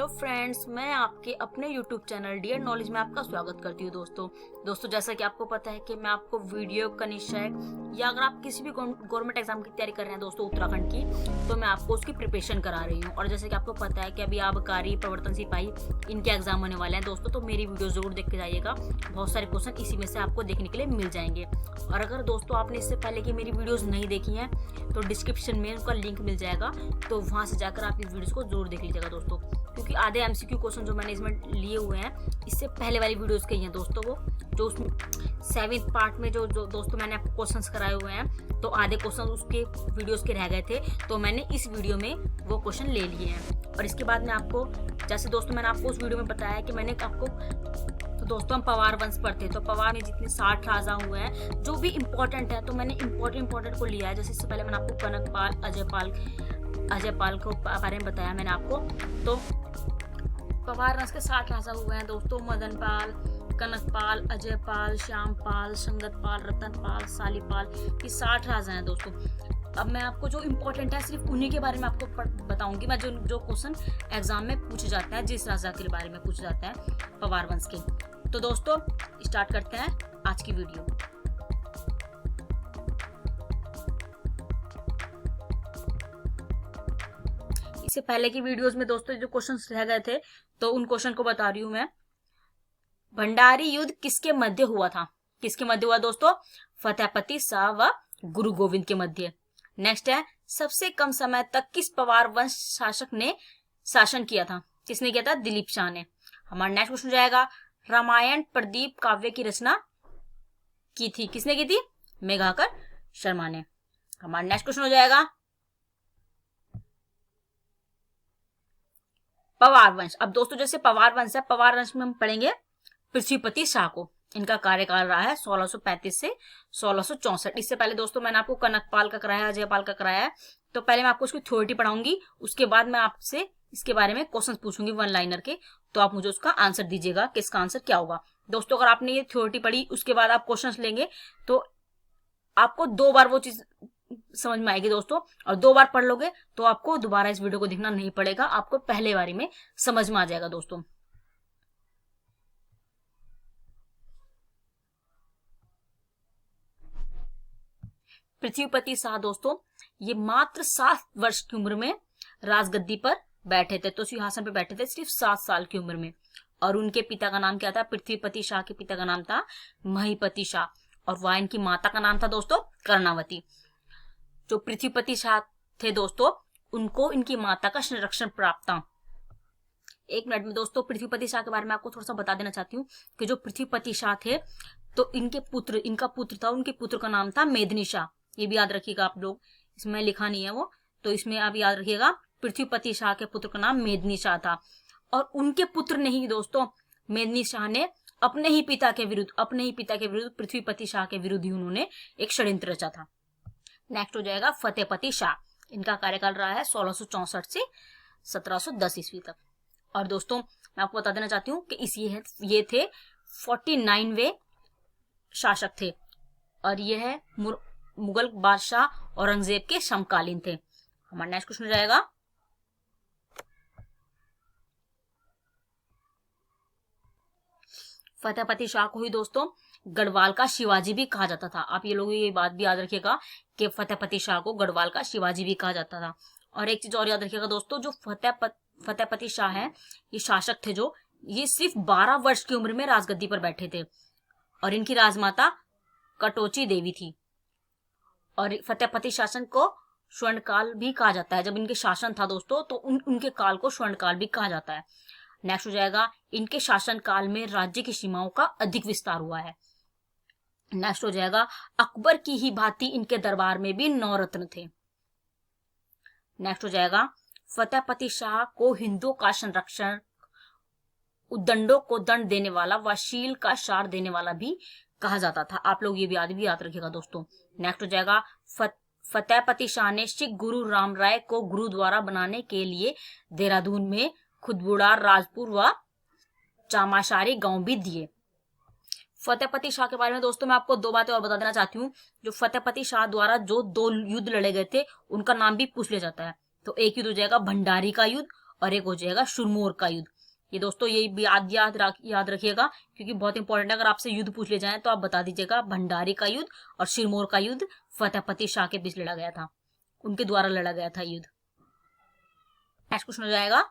Hello friends, मैं आपके अपने यूट्यूब चैनल डियर नॉलेज में आपका स्वागत करती हूँ। दोस्तों जैसा कि आपको पता है कि मैं आपको वीडियो का निश्चय या अगर आप किसी भी गवर्नमेंट एग्जाम की तैयारी कर रहे हैं दोस्तों उत्तराखंड की, तो मैं आपको उसकी प्रिपरेशन करा रही हूँ। और जैसे कि आपको पता है कि अभी आबकारी, प्रवर्तन सिपाही इनके एग्जाम होने वाले हैं दोस्तों, तो मेरी वीडियो जरूर देख के जाइएगा। बहुत सारे क्वेश्चन इसी में से आपको देखने के लिए मिल जाएंगे। और अगर दोस्तों आपने इससे पहले की मेरी वीडियोज नहीं देखी हैं तो डिस्क्रिप्शन में उनका लिंक मिल जाएगा, तो वहां से जाकर आप इस वीडियोस को जरूर देख लीजिएगा दोस्तों। क्योंकि आधे एमसीक्यू क्वेश्चन जो मैंने इसमें लिए हुए हैं इससे पहले वाली वीडियोस के ही हैं दोस्तों, वो जो उसमें 7th पार्ट में जो दोस्तों मैंने आपको क्वेश्चंस कराए हुए हैं, तो आधे क्वेश्चन उसके वीडियोस के रह गए थे, तो मैंने इस वीडियो में वो क्वेश्चन ले लिए हैं। और इसके बाद में आपको, जैसे दोस्तों मैंने आपको उस वीडियो में बताया कि मैंने आपको, तो दोस्तों हम पवार वंश पढ़ते हैं, तो पवार में जितने 60 राजा हुए हैं जो भी इंपॉर्टेंट है, तो मैंने इंपॉर्टेंट को लिया है। जैसे इससे पहले मैंने आपको कनकपाल, अजयपाल को बारे में बताया मैंने आपको। तो पवार वंश के 60 राजा हुए हैं दोस्तों, मदनपाल, कनकपाल, अजयपाल, श्यामपाल, संगतपाल, रतनपाल, सालीपाल, ये 60 राजा हैं दोस्तों। अब मैं आपको जो इम्पोर्टेंट है सिर्फ उन्हीं के बारे में आपको बताऊंगी मैं, जो क्वेश्चन एग्जाम में पूछे जाते हैं, जिस राजा के बारे में पूछे जाते हैं पवार वंश के। तो दोस्तों स्टार्ट करते हैं आज की वीडियो। इससे पहले की वीडियोस में दोस्तों जो क्वेश्चंस रह गए थे, तो उन क्वेश्चन को बता रही हूं मैं। भंडारी युद्ध किसके मध्य हुआ था? किसके मध्य हुआ दोस्तों? फतेहपति शाह व गुरु गोविंद के मध्य। नेक्स्ट है, सबसे कम समय तक किस पवार वंश शासक ने शासन किया था? किसने किया था? दिलीप शाह ने। हमारा नेक्स्ट क्वेश्चन जाएगा, रामायण प्रदीप काव्य की रचना की थी? किसने की थी? मेघाकर शर्मा ने। हमारा नेक्स्ट क्वेश्चन हो जाएगा, पवार वंश। अब दोस्तों जैसे पवार वंश है, पवार वंश में हम पढ़ेंगे पृथ्वीपति शाह को। इनका कार्यकाल रहा है 1635 से 1664। इससे पहले दोस्तों मैंने आपको कनकपाल का कराया, अजयपाल का कराया है, तो पहले मैं आपको उसकी थ्योरी पढ़ाऊंगी, उसके बाद मैं आपसे इसके बारे में क्वेश्चन पूछूंगी वन लाइनर के, तो आप मुझे उसका आंसर दीजिएगा कि इसका आंसर क्या होगा। दोस्तों अगर आपने ये थ्योरी पढ़ी उसके बाद आप क्वेश्चन लेंगे तो आपको 2 बार वो चीज समझ में आएगी दोस्तों, और 2 बार पढ़ लोगे तो आपको दोबारा इस वीडियो को देखना नहीं पड़ेगा, आपको पहले बारी में समझ में आ जाएगा दोस्तों। पृथ्वीपति शाह दोस्तों ये मात्र 7 वर्ष की उम्र में राजगद्दी पर बैठे थे, तो सिंहासन पर बैठे थे सिर्फ 7 साल की उम्र में। और उनके पिता का नाम क्या था? पृथ्वीपति शाह के पिता का नाम था महीपति शाह, और वह इनकी माता का नाम था दोस्तों कर्णावती। जो पृथ्वीपति शाह थे दोस्तों, उनको इनकी माता का संरक्षण प्राप्त था। एक मिनट में दोस्तों पृथ्वीपति शाह के बारे में आपको थोड़ा सा बता देना चाहती हूँ कि जो पृथ्वीपति शाह थे, तो इनका पुत्र था, उनके पुत्र का नाम था मेदिनी शाह। ये भी याद रखिएगा आप लोग, इसमें लिखा नहीं है वो, तो इसमें आप याद रखिएगा पृथ्वीपति शाह के पुत्र का नाम मेदिनी शाह था। और उनके पुत्र ने ही दोस्तों, मेदिनी शाह ने अपने ही पिता के विरुद्ध पृथ्वीपति शाह के विरुद्ध ही उन्होंने एक षड्यंत्र रचा था। नेक्स्ट हो जाएगा फतेहपति शाह। इनका कार्यकाल रहा है 1664 से 1710 ईस्वी तक। और दोस्तों मैं आपको बता देना चाहती हूँ कि ये थे 49वें शासक थे, और ये है मुगल बादशाह औरंगजेब के समकालीन थे। हमारा नेक्स्ट क्वेश्चन हो जाएगा, फतेहपति शाह को ही दोस्तों गढ़वाल का शिवाजी भी कहा जाता था। आप ये लोग ये बात भी याद रखिएगा कि फतेहपति शाह को गढ़वाल का शिवाजी भी कहा जाता था। और एक चीज और याद रखिएगा दोस्तों, जो फतेहपति शाह है, ये शासक थे जो, ये सिर्फ 12 वर्ष की उम्र में राजगद्दी पर बैठे थे, और इनकी राजमाता कटोची देवी थी। और फतेहपति शासन को स्वर्णकाल भी कहा जाता है। जब इनके शासन था दोस्तों, तो उनके काल को स्वर्णकाल भी कहा जाता है। नेक्स्ट हो जाएगा, इनके शासन काल में राज्य की सीमाओं का अधिक विस्तार हुआ है। नेक्स्ट हो जाएगा, अकबर की ही भांति इनके दरबार में भी 9 रत्न थे। नेक्स्ट हो जाएगा, फतेहपति शाह को हिंदुओं का संरक्षण, उद्दंडों को दंड देने वाला व शील का सार देने वाला भी कहा जाता था। आप लोग ये भी याद रखिएगा दोस्तों। नेक्स्ट हो जाएगा, फतेहपति शाह ने सिख गुरु राम राय को गुरुद्वारा बनाने के लिए देहरादून में खुदबुड़ा, राजपुर व चामाशारी गांव भी दिए। फतेहपति शाह के बारे में दोस्तों मैं आपको 2 बातें और बता देना चाहती हूँ। जो फतेहपति शाह द्वारा जो 2 युद्ध लड़े गए थे, उनका नाम भी पूछ लिया जाता है। तो एक युद्ध हो जाएगा भंडारी का युद्ध, और एक हो जाएगा सिरमौर का युद्ध। ये दोस्तों ये भी याद रखिएगा, क्योंकि बहुत इंपॉर्टेंट है। अगर आपसे युद्ध पूछ ले जाए तो आप बता दीजिएगा भंडारी का युद्ध और सिरमौर का युद्ध फतेहपति शाह के बीच लड़ा गया था, उनके द्वारा लड़ा गया था युद्ध। नेक्स्ट क्वेश्चन हो जाएगा,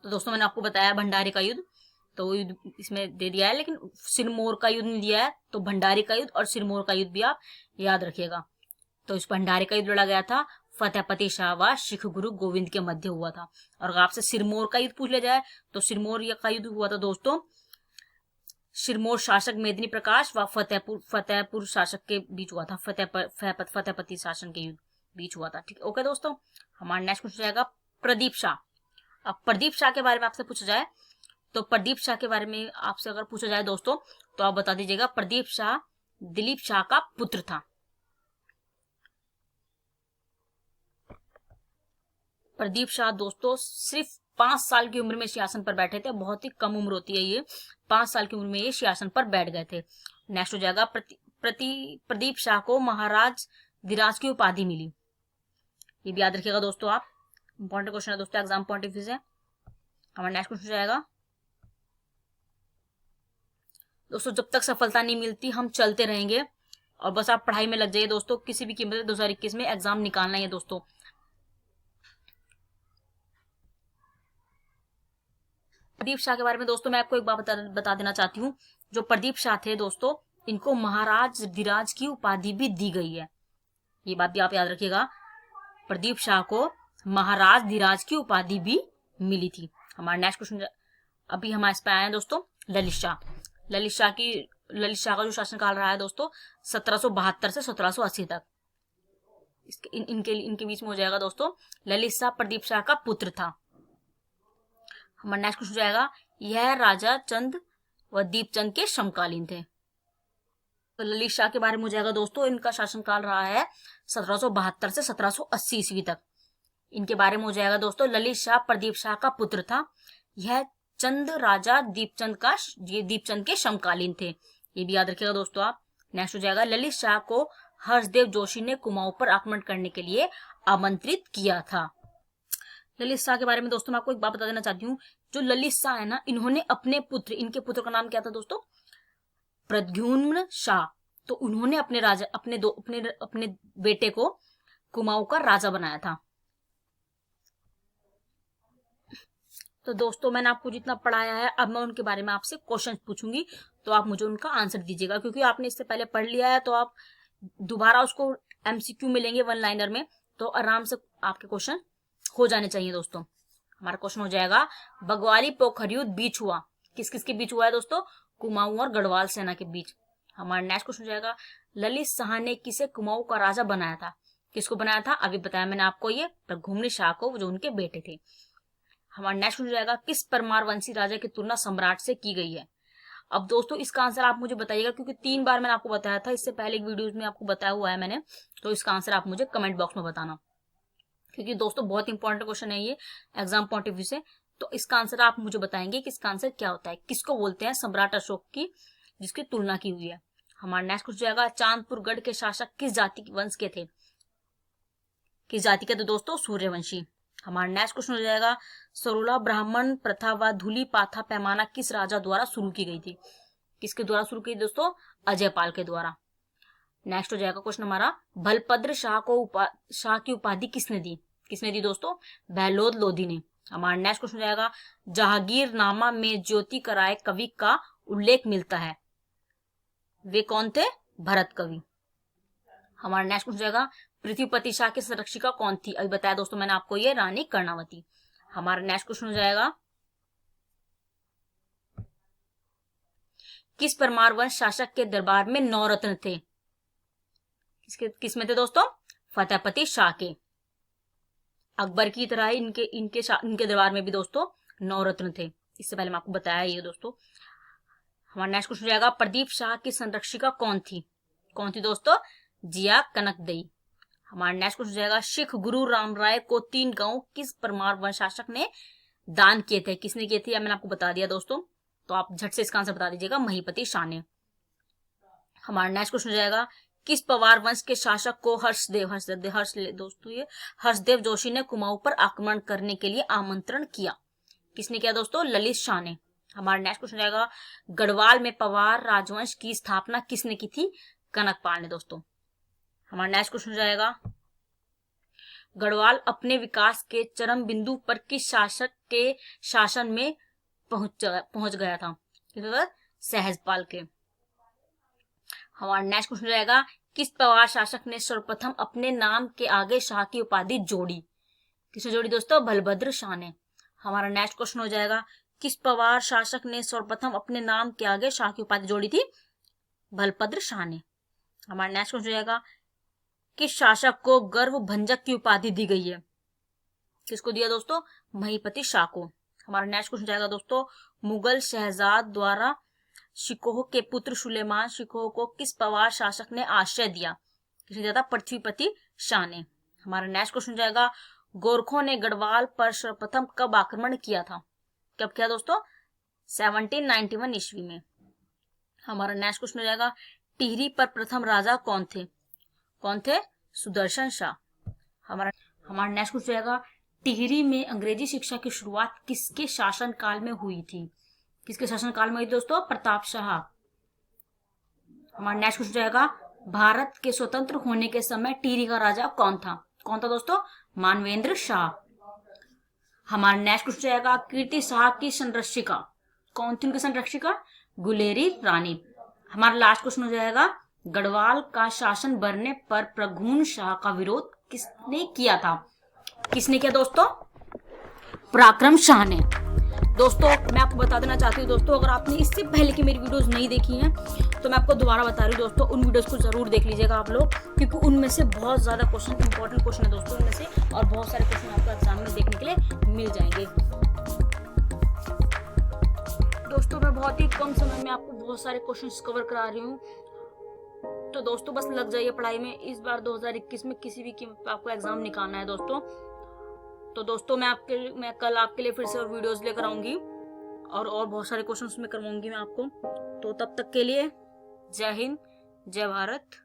तो दोस्तों मैंने आपको बताया भंडारी का युद्ध, तो वो युद्ध इसमें दे दिया है, लेकिन सिरमौर का युद्ध नहीं दिया है, तो भंडारी का युद्ध और सिरमौर का युद्ध भी आप याद रखिएगा। तो इस भंडारी का युद्ध लड़ा गया था फतेहपति शाह व सिख गुरु गोविंद के मध्य हुआ था। और अगर आपसे सिरमौर का युद्ध पूछ लिया जाए तो सिरमौर का युद्ध हुआ था दोस्तों सिरमौर शासक मेदिनी प्रकाश व फतेहपुर शासक के बीच हुआ था, फतेहपति शासन के युद्ध बीच हुआ था। ठीक है, ओके दोस्तों। हमारा नेक्स्ट क्वेश्चन जाएगा प्रदीप शाह। अब प्रदीप शाह के बारे में आपसे पूछा जाए तो प्रदीप शाह के बारे में आपसे अगर पूछा जाए दोस्तों तो आप बता दीजिएगा प्रदीप शाह दिलीप शाह का पुत्र था। प्रदीप शाह दोस्तों सिर्फ 5 साल की उम्र में सिंहासन पर बैठे थे, बहुत ही कम उम्र होती है ये, 5 साल की उम्र में ये सिंहासन पर बैठ गए थे। नेक्स्ट हो जाएगा प्रदीप शाह को महाराज धीराज की उपाधि मिली। ये भी याद रखिएगा दोस्तों आप, इंपॉर्टेंट क्वेश्चन है दोस्तों, एग्जाम पॉइंट ऑफ व्यू से। हमारा नेक्स्ट क्वेश्चन जाएगा दोस्तों जब तक सफलता नहीं मिलती हम चलते रहेंगे, और बस आप पढ़ाई में लग जाइए दोस्तों, किसी भी कीमत 2021 में एग्जाम निकालना है दोस्तों। प्रदीप शाह के बारे में दोस्तों मैं आपको एक बात बता देना चाहती हूँ। जो प्रदीप शाह थे दोस्तों इनको महाराज धीराज की उपाधि भी दी गई है, ये बात भी आप याद रखिएगा। प्रदीप शाह को महाराज धीराज की उपाधि भी मिली थी। हमारा नेक्स्ट क्वेश्चन अभी हमारे इस पे आए हैं दोस्तों ललित शाह। ललित शाह का जो शासनकाल रहा है दोस्तों 1772 से 1780 तक। इनके बीच में हो जाएगा दोस्तों ललित शाह प्रदीप शाह का पुत्र था। हमारा नेक्स्ट क्वेश्चन जाएगा यह राजा चंद व दीपचंद के समकालीन थे। तो ललित शाह के बारे में हो जाएगा दोस्तों इनका शासनकाल रहा है 1772 से 1780 ईस्वी तक। इनके बारे में हो जाएगा दोस्तों ललित शाह प्रदीप शाह का पुत्र था। यह चंद राजा दीपचंद के समकालीन थे, ये भी याद रखिएगा दोस्तों आप। नेक्स्ट हो जाएगा ललित शाह को हर्षदेव जोशी ने कुमाऊं पर आक्रमण करने के लिए आमंत्रित किया था। ललित शाह के बारे में दोस्तों मैं आपको एक बात बता देना चाहती हूँ। जो ललित शाह है ना, इन्होंने इनके पुत्र का नाम क्या था दोस्तों? प्रद्युम्न शाह। तो उन्होंने अपने बेटे को कुमाऊं का राजा बनाया था। तो दोस्तों मैंने आपको जितना पढ़ाया है अब मैं उनके बारे में आपसे क्वेश्चन पूछूंगी, तो आप मुझे उनका आंसर दीजिएगा। क्योंकि आपने इससे पहले पढ़ लिया है तो आप दोबारा उसको एमसीक्यू मिलेंगे 1 लाइनर में, तो आराम से आपके क्वेश्चन हो जाने चाहिए दोस्तों। हमारा क्वेश्चन हो जाएगा बग्वाली पोखर युद्ध बीच हुआ, किस किस के बीच हुआ है दोस्तों? कुमाऊं और गढ़वाल सेना के बीच। हमारा नेक्स्ट क्वेश्चन हो जाएगा ललित शाह ने किसे कुमाऊं का राजा बनाया था? किसको बनाया था? अभी बताया मैंने आपको, ये प्रद्युम्न शाह को, जो उनके बेटे थे। हमारा नेक्स्ट हो जाएगा किस परमार वंशी राजा की तुलना सम्राट से की गई है? अब दोस्तों इसका आंसर आप मुझे बताइएगा, क्योंकि 3 बार मैंने आपको बताया था, इससे पहले एक वीडियो में आपको बताया हुआ है मैंने, तो इसका आंसर आप मुझे कमेंट बॉक्स में बताना, क्योंकि दोस्तों बहुत इंपॉर्टेंट क्वेश्चन है ये एग्जाम पॉइंट ऑफ व्यू से। तो इसका आंसर आप मुझे बताएंगे कि इसका आंसर क्या होता है, किसको बोलते हैं सम्राट अशोक की जिसकी तुलना की हुई है। हमारा नेक्स्ट हो जाएगा चांदपुर गढ़ के शासक किस जाति वंश के थे? किस जाति के थे दोस्तों? सूर्यवंशी। हमारा नेक्स्ट क्वेश्चन हो जाएगा सरोला ब्राह्मण प्रथा व धूली पाथा पैमाना किस राजा द्वारा शुरू की गई थी? किसके द्वारा शुरू की दोस्तों? अजयपाल के द्वारा। नेक्स्ट हो जाएगा क्वेश्चन हमारा बलभद्र शाह को शाह की उपाधि किसने दी? किसने दी दोस्तों? बहलोद लोधी ने। हमारा नेक्स्ट क्वेश्चन हो जाएगा जहांगीरनामा में ज्योति कराए कवि का उल्लेख मिलता है, वे कौन थे? भरत कवि। हमारा नेक्स्ट क्वेश्चन हो जाएगा पृथ्वीपति शाह की संरक्षिका कौन थी? अभी बताया दोस्तों मैंने आपको, ये रानी कर्णावती। हमारा नेक्स्ट क्वेश्चन हो जाएगा किस परमार वंश शासक के दरबार में 9 रत्न थे? किसमें थे दोस्तों? फतेहपति शाह के। अकबर की तरह इनके दरबार में भी दोस्तों 9 रत्न थे, इससे पहले मैं आपको बताया ये दोस्तों। हमारा नेक्स्ट क्वेश्चन हो जाएगा प्रदीप शाह की संरक्षिका कौन थी? कौन थी दोस्तों? जिया कनकदई। हमारा नेक्स्ट क्वेश्चन हो जाएगा सिख गुरु राम राय को 3 गांव किस परमार वंश शासक ने दान किए थे? किसने किए थे? मैंने आपको बता दिया दोस्तों, तो आप झट से इसका आंसर बता दीजिएगा, महीपति शाह ने। हमारा नेक्स्ट क्वेश्चन हो जाएगा किस पवार वंश के शासक को हर्षदेव जोशी ने कुमाऊं पर आक्रमण करने के लिए आमंत्रण किया? किसने किया दोस्तों? ललित शाह ने। हमारा नेक्स्ट क्वेश्चन जाएगा, गढ़वाल में पवार राजवंश की स्थापना किसने की थी? कनकपाल ने दोस्तों। हमारा नेक्स्ट क्वेश्चन जाएगा, गढ़वाल अपने विकास के चरम बिंदु पर किस शासक के शासन में पहुंच गया था? सहजपाल के। हमारा नेक्स्ट क्वेश्चन जाएगा, किस पवार शासक ने सर्वप्रथम अपने नाम के आगे शाह की उपाधि जोड़ी? किसने जोड़ी दोस्तों? बलभद्र शाह ने। हमारा नेक्स्ट क्वेश्चन हो जाएगा, किस पवार शासक ने सर्वप्रथम अपने नाम के आगे शाह की उपाधि जोड़ी थी? बलभद्र शाह ने। हमारा नेक्स्ट क्वेश्चन हो जाएगा, किस शासक को गर्व भंजक की उपाधि दी गई है? किसको दिया दोस्तों? महीपति शाह को। हमारा नेक्स्ट क्वेश्चन जाएगा दोस्तों, मुगल शहजाद द्वारा शिकोह के पुत्र सुलेमान शिकोह को किस पवार शासक ने आश्रय दिया? किसने दिया था? पृथ्वीपति शाह ने। हमारा नेक्स्ट क्वेश्चन जाएगा, गोरखों ने गढ़वाल पर सर्वप्रथम कब आक्रमण किया था? कब किया दोस्तों? 1791 ईस्वी में। हमारा नेक्स्ट क्वेश्चन हो जाएगा, टिहरी पर प्रथम राजा कौन थे? कौन थे? सुदर्शन शाह। हमारा नेक्स्ट क्वेश्चन जाएगा, टिहरी में अंग्रेजी शिक्षा की शुरुआत किसके शासन काल में हुई थी? किसके शासन काल में हुई दोस्तों? प्रताप शाह। हमारा नेक्स्ट क्वेश्चन जाएगा, भारत के स्वतंत्र होने के समय टिहरी का राजा कौन था? कौन था दोस्तों? मानवेंद्र शाह। हमारा नेक्स्ट क्वेश्चन जाएगा, कीर्ति शाह की संरक्षिका कौन थी? उनकी संरक्षिका गुलेरी रानी। हमारा लास्ट क्वेश्चन हो जाएगा, गढ़वाल का शासन बढ़ने पर प्रघुन शाह का विरोध किसने किया था? किसने किया दोस्तों? पराक्रम शाह ने। दोस्तों मैं आपको बता देना चाहती हूँ दोस्तों, अगर आपने इससे पहले की मेरी वीडियोस नहीं देखी हैं तो मैं आपको दोबारा बता रही हूँ दोस्तों, उन वीडियोस को जरूर देख लीजिएगा आप लोग, क्योंकि उनमें से बहुत ज्यादा क्वेश्चन, इंपॉर्टेंट क्वेश्चन है दोस्तों उनमें से, और बहुत सारे क्वेश्चन आपको एग्जाम में देखने के लिए मिल जाएंगे। दोस्तों मैं बहुत ही कम समय में आपको बहुत सारे क्वेश्चन कवर करा रही हूँ, तो दोस्तों बस लग जाइए पढ़ाई में। इस बार 2021 में किसी भी कीमत पर आपको एग्जाम निकालना है दोस्तों। तो दोस्तों मैं कल आपके लिए फिर से और वीडियोस लेकर आऊंगी, और बहुत सारे क्वेश्चंस में करवाऊंगी मैं आपको। तो तब तक के लिए जय हिंद, जय भारत।